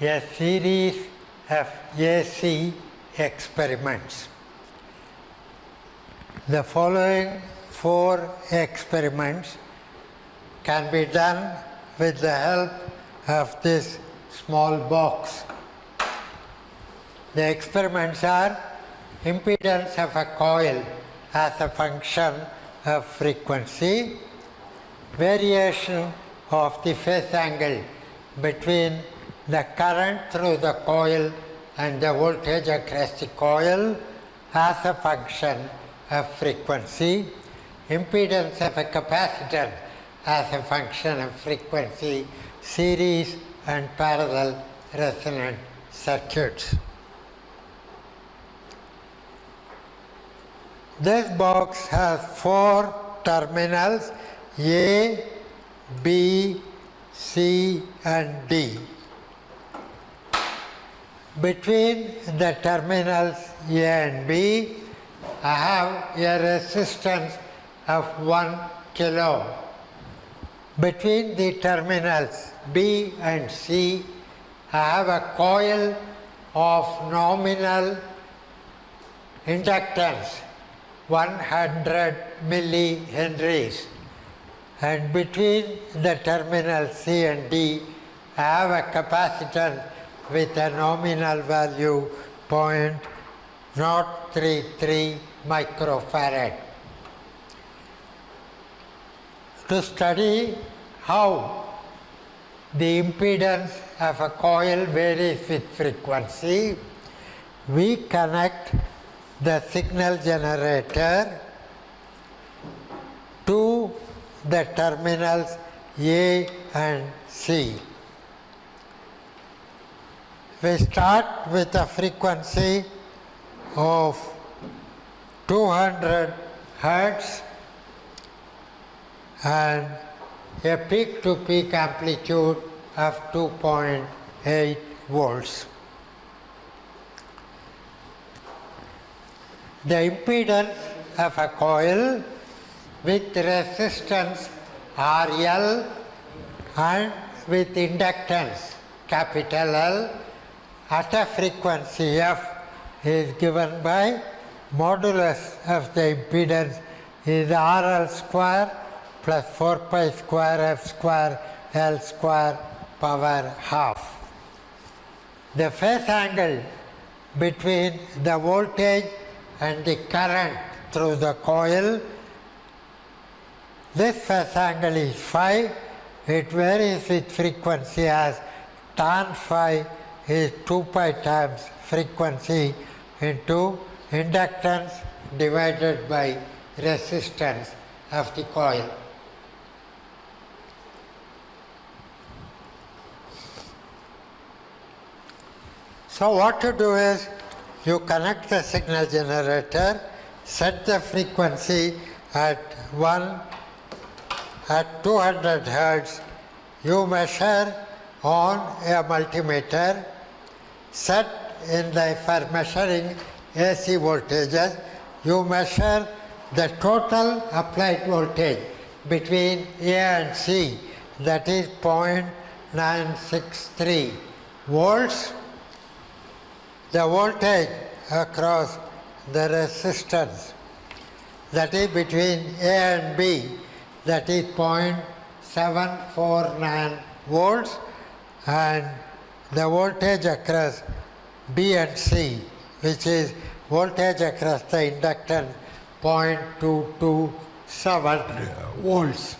a series of AC experiments. The following 4 experiments can be done with the help of this small box. The experiments are impedance of a coil as a function of frequency, variation of the phase angle between the current through the coil and the voltage across the coil as a function of frequency, impedance of a capacitor as a function of frequency, series and parallel resonant circuits. This box has 4 terminals A, B, C and D. Between the terminals A and B, I have a resistance of 1 kilo. Between the terminals B and C, I have a coil of nominal inductance 100 millihenries, and between the terminals C and D, I have a capacitance with a nominal value 0.033 microfarad. To study how the impedance of a coil varies with frequency, we connect the signal generator to the terminals A and C. We start with a frequency of 200 Hertz and a peak-to-peak amplitude of 2.8 volts. The impedance of a coil with resistance RL and with inductance capital L at a frequency F is given by modulus of the impedance is RL square plus 4 pi square F square L square power half. The phase angle between the voltage and the current through the coil, this phase angle is phi. It varies with frequency as tan phi is 2 pi times frequency into inductance divided by resistance of the coil. So what to do is, you connect the signal generator, set the frequency at 200 Hertz, you measure on a multimeter, set in the, for measuring AC voltages, you measure the total applied voltage between A and C, that is 0.963 volts. The voltage across the resistance, that is between A and B, that is 0.749 volts, and the voltage across B and C, which is voltage across the inductance 0.227 volts.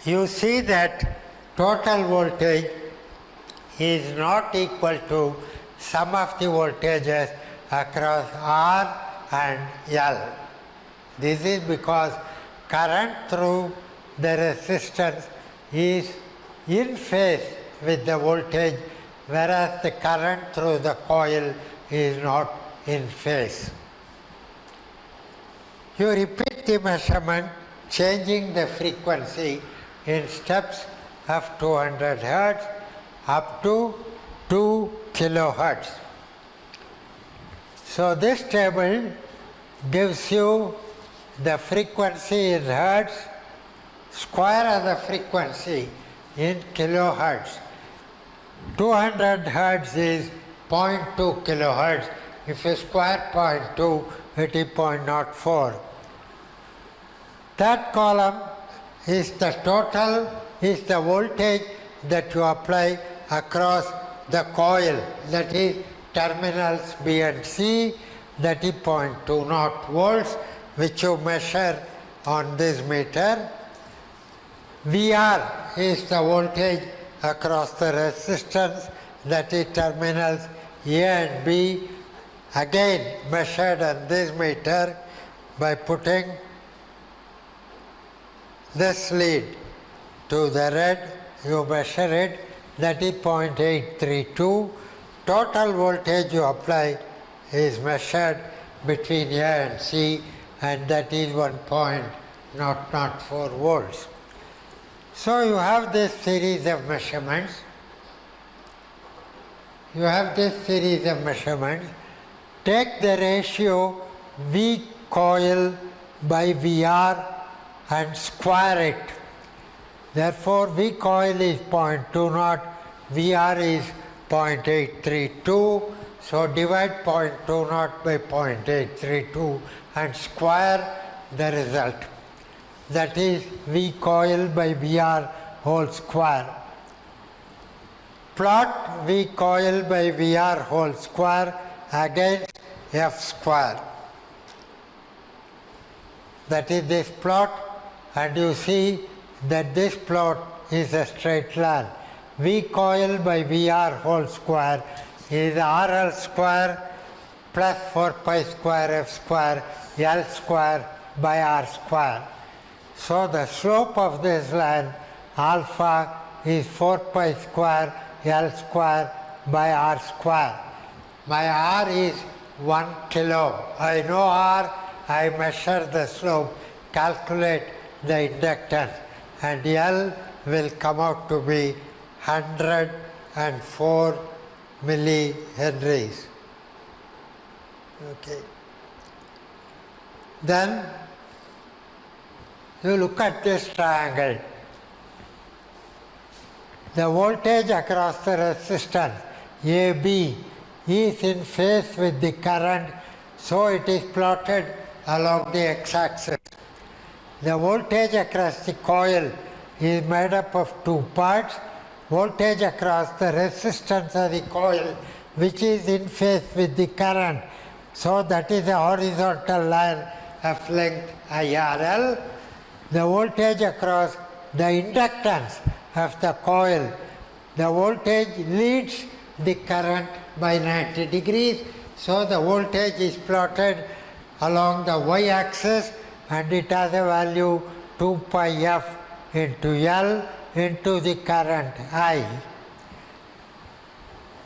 You see that total voltage is not equal to sum of the voltages across R and L. This is because current through the resistance is in phase with the voltage, whereas the current through the coil is not in phase. You repeat the measurement, changing the frequency in steps of 200 Hertz up to 2 kilohertz. So this table gives you the frequency in hertz, square of the frequency in kilohertz. 200 hertz is 0.2 kilohertz. If you square 0.2, it is 0.04. That column is the total, is the voltage that you apply across the coil, that is terminals B and C, that is 0.20 volts, which you measure on this meter. VR is the voltage across the resistance, that is terminals A and B, again measured on this meter by putting this lead to the red, you measure it, that is 0.832. Total voltage you apply is measured between A and C, and that is 1.004 volts. So you have this series of measurements. You have this series of measurements. Take the ratio V coil by VR and square it. Therefore, V coil is 0.20, VR is 0.832. So divide 0.20 by 0.832 and square the result. That is V coil by VR whole square. Plot V coil by VR whole square against F square. That is this plot, and you see that this plot is a straight line. V coil by VR whole square is RL square plus 4 pi square F square L square by R square. So the slope of this line alpha is 4 pi square L square by R square. My R is 1 kilo. I know R, I measure the slope, calculate the inductance, and L will come out to be 104 millihenries. Okay. Then you look at this triangle. The voltage across the resistance AB is in phase with the current, so it is plotted along the x-axis. The voltage across the coil is made up of two parts. Voltage across the resistance of the coil, which is in phase with the current, so that is a horizontal line of length IRL. The voltage across the inductance of the coil, the voltage leads the current by 90 degrees, so the voltage is plotted along the y-axis, and it has a value 2 pi f into L into the current I.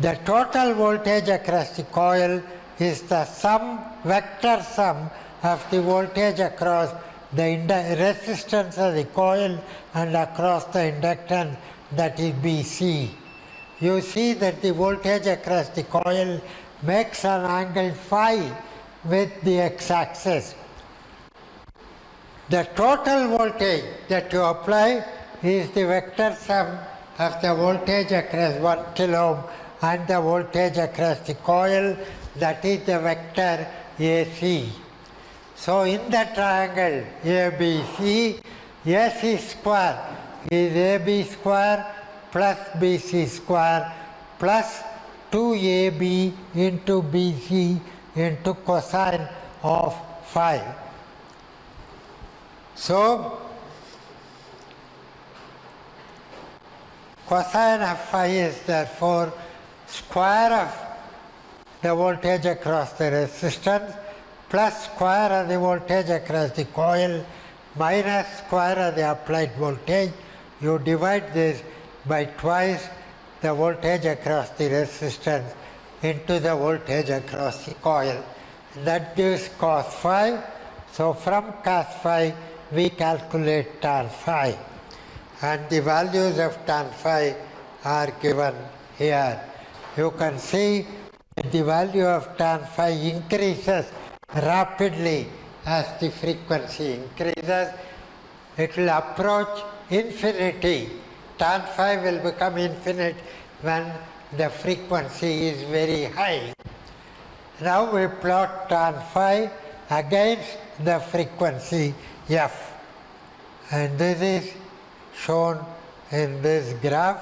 The total voltage across the coil is the sum, vector sum of the voltage across the resistance of the coil and across the inductance, that is BC. You see that the voltage across the coil makes an angle phi with the x-axis. The total voltage that you apply is the vector sum of the voltage across 1 kilo ohm and the voltage across the coil, that is the vector AC. So in the triangle ABC, AC square is AB square plus BC square plus 2AB into BC into cosine of phi. So cosine of phi is therefore square of the voltage across the resistance plus square of the voltage across the coil minus square of the applied voltage. You divide this by twice the voltage across the resistance into the voltage across the coil. That gives cos phi. So from cos phi we calculate tan phi, and the values of tan phi are given here. You can see that the value of tan phi increases rapidly as the frequency increases. It will approach infinity. Tan phi will become infinite when the frequency is very high. Now we plot tan phi against the frequency f, and this is shown in this graph,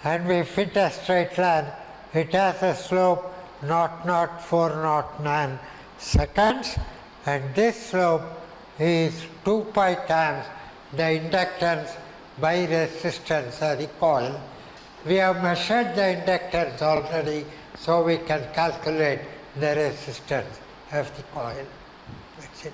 and we fit a straight line. It has a slope 0.409 seconds, and this slope is 2 pi times the inductance by resistance of the coil. We have measured the inductance already, so we can calculate the resistance of the coil. That's it.